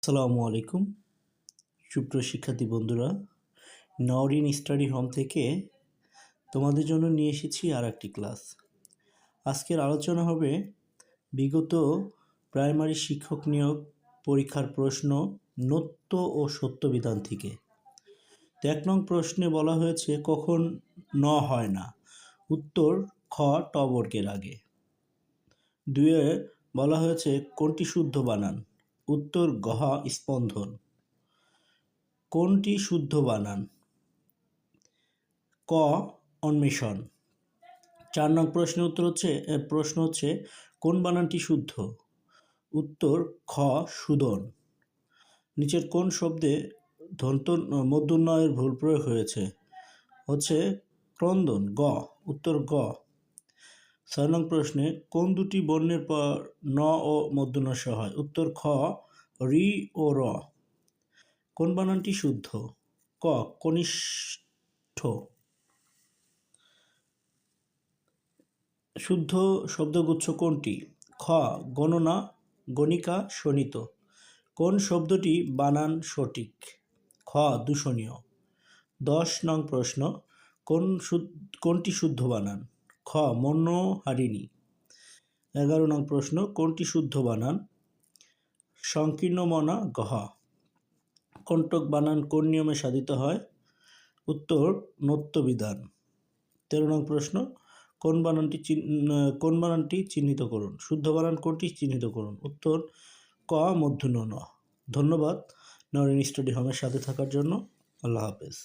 আসসালামু আলাইকুম সুপ্রিয় শিক্ষার্থী বন্ধুরা, নওরিন স্টাডি হোম থেকে তোমাদের জন্য নিয়ে এসেছি আর একটি ক্লাস। আজকের আলোচনা হবে বিগত প্রাইমারি শিক্ষক নিয়োগ পরীক্ষার প্রশ্ন নত্য ও সত্য বিধান থেকে। তো 1 নং প্রশ্নে বলা হয়েছে কখন ন হয় না, উত্তর খ ট বর্গের আগে। 2-এ বলা হয়েছে কোনটি শুদ্ধ বানান, উত্তর গহ স্পন্দন। কোনটি শুদ্ধ বানান, ক অন্বেষণ। 4 নং প্রশ্নের উত্তর প্রশ্ন হচ্ছে কোন বানানটি শুদ্ধ, উত্তর খ সুদন। নিচের কোন শব্দে মূর্ধন্যয়ের ভুল প্রয়োগ হয়েছে, হচ্ছে ক্রন্দন, গ, উত্তর গ। 6 নং প্রশ্নে কোন দুটি বর্ণের পর ন ও মূর্ধন্য ষ হয়, উত্তর খ রি ও র। কোন বানানটি শুদ্ধ, ক কনিষ্ঠ। শুদ্ধ শব্দগুচ্ছ কোনটি, খ গণনা, গণিকা, শোণিত। কোন শব্দটি বানান সঠিক, খ দূষণীয়। 10 নং প্রশ্ন কোনটি শুদ্ধ বানান, খ মনোহারিণী। 11 নং প্রশ্ন কোনটি শুদ্ধ বানান, সংকীর্ণমনা গহ। কণ্টক বানান কোন নিয়মে সাধিত হয়, উত্তর নত্যবিধান। 13 নং প্রশ্ন কোন বানানটি চিহ্নিত করুন, শুদ্ধ বানান কোনটি চিহ্নিত করুন, উত্তর ক মূর্ধন্য ন। ধন্যবাদ নওরিন স্টাডি হোমের সাথে থাকার জন্য। আল্লাহ হাফেজ।